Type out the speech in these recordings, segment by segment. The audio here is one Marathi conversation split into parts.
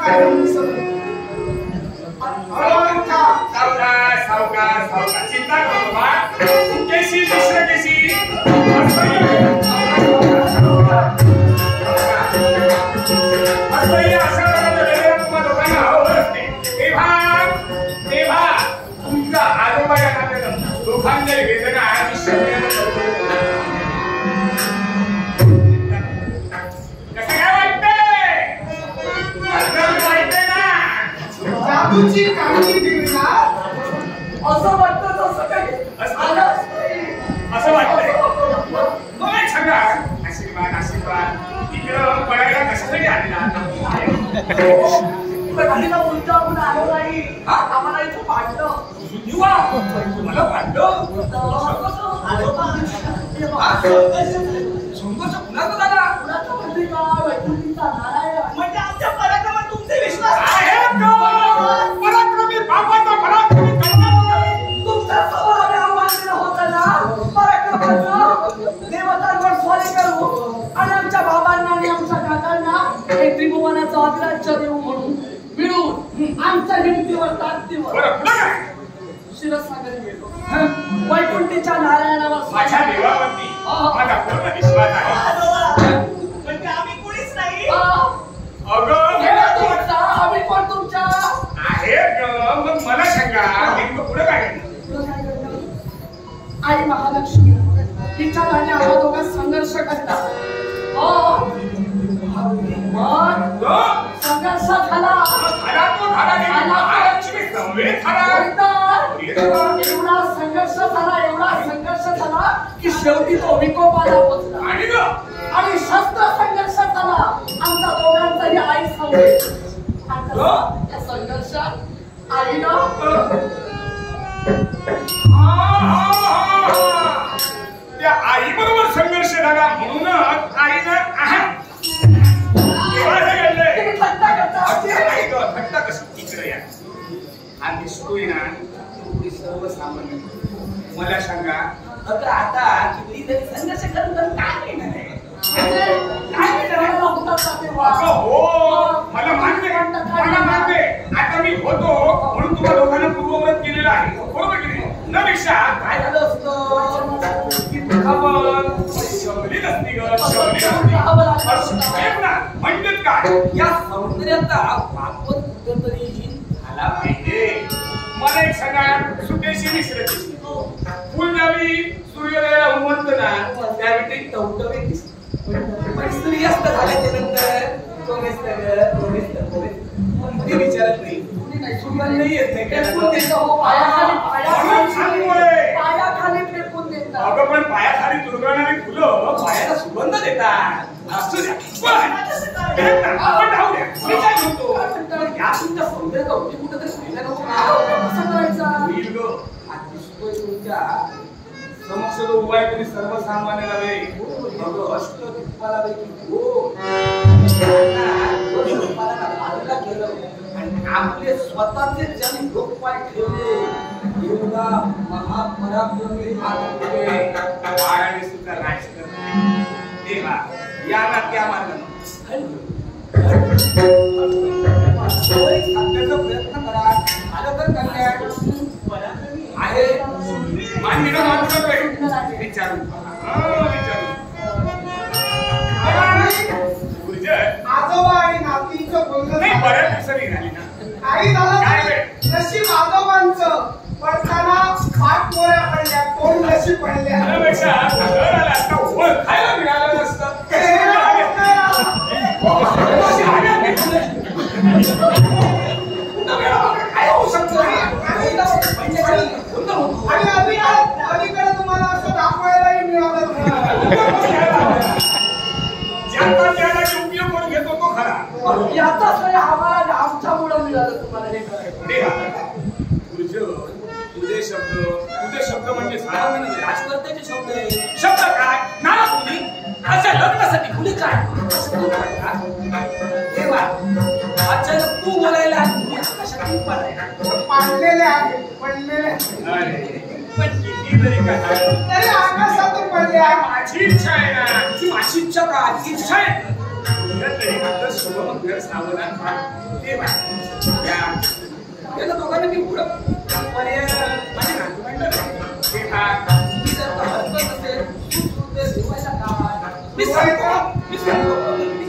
चिंता करू कैसी मिश्र कैसी आजोबाच्या नात्यानं दोघांच्या वेदना तुझी काळजी घेणार असं वाटतं तसं काही असं वाटतंय मग सांगा आशीर्वाद आशीर्वाद इकडं पडायला कशासाठी आलेला गाडीला उलटा आपण आलो नाही आम्हाला इथं पाडलं मला पाडलं संघर्ष कुणाचा झाला कुणाचा म्हणजे का वैकुंठीचा नारायण म्हणजे आमच्या पराक्रमात तुमचे विश्वास आहे पराक्रमी बापाचा पराक्रमी तुमचा स्वभाव आव्हान होता ना पराक्रमाचं देवतांवर स्वारी करू आणि आमच्या बाबांना आणि आमच्या काकांना हे त्रिभुवनाचं अग्राह्य देऊ म्हणून मिळून आमच्या हिमतीवर ताकदीवर शिरसागर गेलो वैकुंठीच्या नारायणावर माझ्या देवावरती माझा पूर्ण विश्वास आहे म्हणजे आम्ही कोणीच नाही आम्ही पण तुमच्या आहे मग मला सांगा नेमकं पुढे काय आई महालक्ष्मी तिच्या आणि आम्हा दोघांत संघर्ष करता संघर्ष झाला एवढा संघर्ष झाला की शेवटी तो विकोपाला पोचला आणि शस्त्र संघर्ष झाला आमचा दोघांचाही आई संघर्ष त्या संघर्षात आईनं त्या आई बरोबर संघर्ष झाला म्हणूनच आईनं थट्टा कशी इकडे या हा दिसतोय ना सर्वसामान्य मला सांगा अगं आता किती जरी संघर्ष करून तर काय मिळणार आहे मला मान्य आता मी होतो म्हणून तुम्हाला दोघांना पूर्ववत केलेलं आहे बरोबर की नाही न पेक्षा काय झालं असतं म्हणजेच काय या सौंदर्याचा वापर कुठेतरी झाला पाहिजे मला एक सांगा सुटेशी मिश्रची फुलजावी सूर्योदयाला उमलत ना त्यावेळी टवटवीत दिसते पण सूर्यास्त झाल्याच्या नंतर कोणी विचारत नाही नाही येत नाही पायाखाली फेकून देतात अगं पण पायाखाली तुरगणारी फुलं पायाला सुगंध देतात असू द्या आपण राहू द्या मी काय म्हणतो या तुमच्या सौंदर्याचा उद्योग कुठं तरी खायला नको कसं करायचं तुमच्या समक्ष जो उभा आहे तुम्ही सर्वसामान्य नव्हे आपले स्वतःचे ज्यांनी लोकपाल ठेवले एवढा महापराक्रमी बाळाने सुद्धा राजकारण तेव्हा या ना त्या मार्गाने प्रयत्न करा आलं तर कल्याण आहे मान्य ना माणूस विचारू आजोबा आणि नातीचं बोलणं नाही बऱ्याच दिवसांनी झाली ना काही झालं नशीब आजोबांचं पडताना पाच गोळ्या पडल्या कोण नशीब पडल्या खायला मिळालं नसतं काय होऊ शकतं आणि अलीकडे तुम्हाला असं दाखवायलाही मिळालं ज्याचा ज्याचा उपयोग करून घेतो तो खरा याचाच नाही आम्हाला आमच्यामुळं मिळालं तुम्हाला हे करायचं तुझे शब्द म्हणजे साधारण राजकर्त्याचे शब्द आहे शब्द काय नाना मुली आजच्या लग्नासाठी मुली काय तेव्हा अचानक तू बोलायला आणि आकाशात पडायला पाडलेले आहे पडलेले पण किती जरी तरी आकाशातून पडले आहे माझी इच्छा आहे ना ती माझी इच्छा का इच्छा आहे तरी आता शुभम सुंदर सावधान ते त्याला दोघांना मी ओळख माझे नातू ते मी जर हरकत असेल मी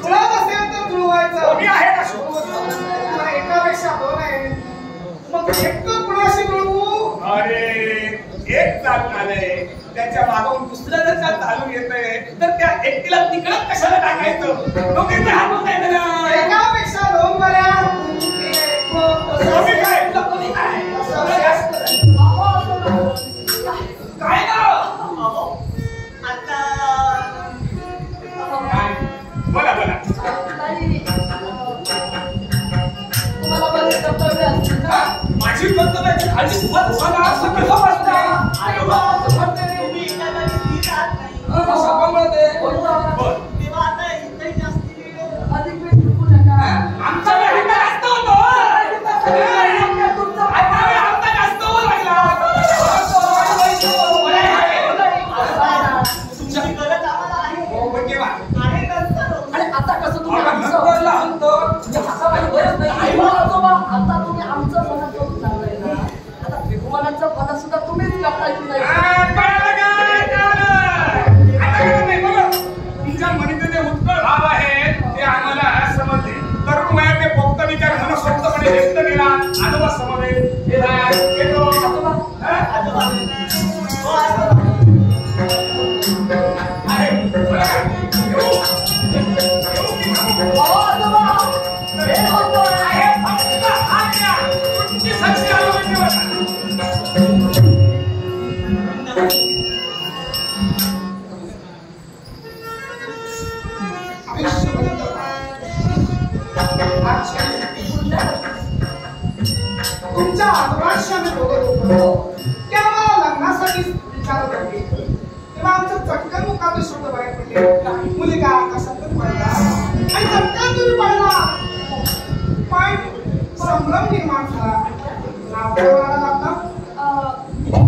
जुळत असेल तर जुळवायचं. मी आहे ना तुला एकापेक्षा दोन आहे मग एक कुणाशी जुळवू? अरे एक चालून आलंय त्याच्या मागून दुसरं जर का चालून येतंय तर त्या एकटीला तिकडं कशाला टाकायचं? दोघींना हातून आहे ना. एकापेक्षा दोन बऱ्या काय ना बोला बोला माझी कर्तव्याची खाली तुम्हाला तुमच्या आजोबांशी आम्ही बोलत होतो तेव्हा लग्नासाठी विचारत होते तेव्हा आमचं चटकन मुखात शब्द बाहेर पडले मुलगा कशातून पडला आणि चटकन तुम्ही पडला पण संभ्रम निर्माण झाला. नाव काय म्हणाला आपला?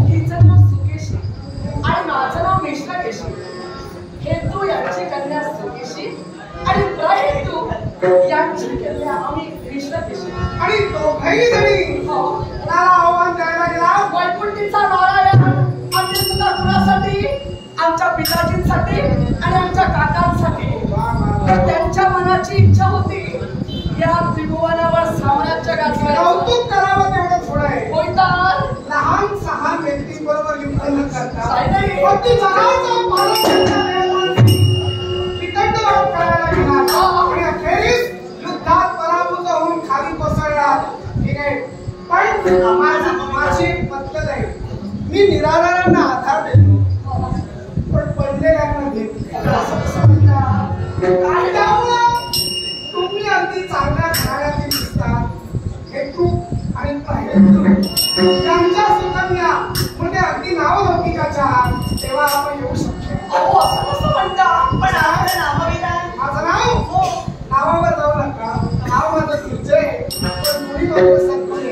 हिचं नाव सुकेशी आणि माझं नाव मिश्रा केशी. हेतू यांची कन्या सुकेशी आणि प्रहेतू यांची कन्या आम्ही मिश्रा केशी. आणि दोघही जणी त्याला आव्हान द्यायला गेला. वैकुंठीचा नारायण आम्ही सुद्धा कुणासाठी? आमच्या पिताजींसाठी आणि आमच्या काकांसाठी. त्यांच्या मनाची इच्छा होती या त्रिभुवनावर साम्राज्य गाजवायचं. कौतुक करावं तेवढं थोडं आहे. होय तर लहान सहान व्यक्तींबरोबर युद्ध न करता नाही. फक्त जगाचा पालन करणाऱ्या विकंडवाद करायला गेला आणि अखेरीस युद्धात पराभूत होऊन खाली कोसळला. ठीक आहे पण माझी पद्धत आहे मी निराधारांना आधार देतो पण पडलेल्यांना देत नाही. त्यामुळं तुम्ही अगदी चांगल्या घराण्यातील दिसतात. हेतू आणि प्रहेतू त्यांच्या सुकन्या म्हणजे अगदी नावलौकिकाच्या तेव्हा आपण येऊ शकतो. अहो असं कसं म्हणता? पण आपलं नामविधान माझं नाव नावावर जाऊ नका. नाव माझं तुझे पण मुली लोक सत्य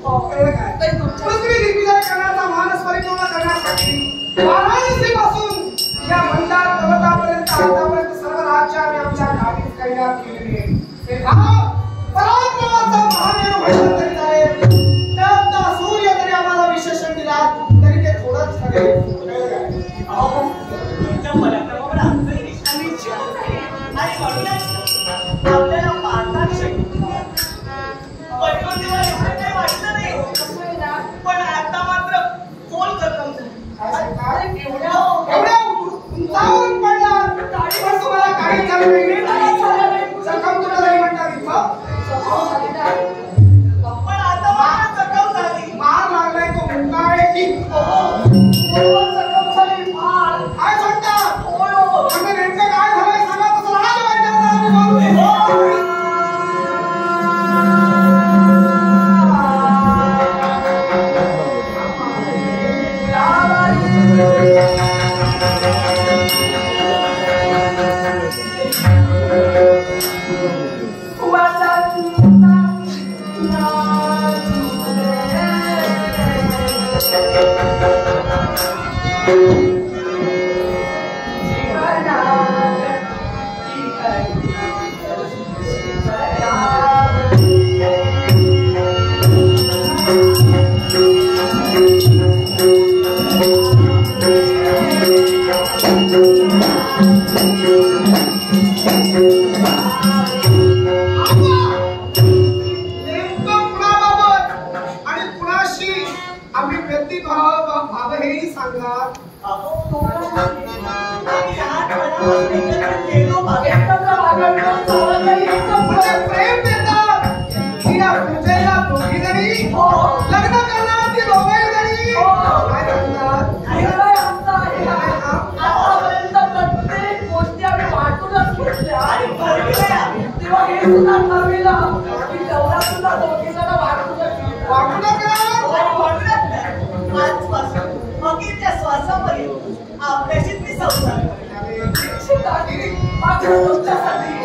कळलं काय? पृथ्वी दिग्विजय करण्याचा मानस परिपूर्ण करण्यासाठी वाराणसी पासून या मंदार पर्वतापर्यंत आतापर्यंत सर्व राज्य आम्ही आमच्या गाडीत कैलात केलेली आहे. हे गाव पराक्रमाचा महामेरू म्हटलं तरी चालेल. त्यात सूर्य तरी आम्हाला विशेषण दिला तरी ते थोडंच ठरेल. कळलं काय? अहो तुमच्या पराक्रमावर आमचंही निशाणीच आहे आणि म्हणूनच आपल्याला पाहताच वैकुंठीला एवढं काही वाटलं नाही. पण आता मात्र खोल जखम झाली. एवढ्या उंचावरून पडला पण तुम्हाला काही झालं नाही. जखम तुला नाही म्हणतात इथं. पण आता मात्र जखम झाली. मार लागलाय तो मुका आहे की जखम झाली फार. काय सांगतात? होय म्हणजे नेमकं काय झालंय सांगा तसं लढायला पाहिजे आता आम्ही बोलू. प्रेम देतात हिला पूजेला दोघी जणी लग्न करणार ती दोघेही जणी काय करतात आतापर्यंत प्रत्येक गोष्टी आम्ही वाटूनच घेतल्या तेव्हा हे सुद्धा ठरविलं की तेवढा सुद्धा दोघी जण वाटूनच आजपासून मगीच्या श्वासापर्यंत आपल्याशीच मी संसार मात्र तुमच्यासाठी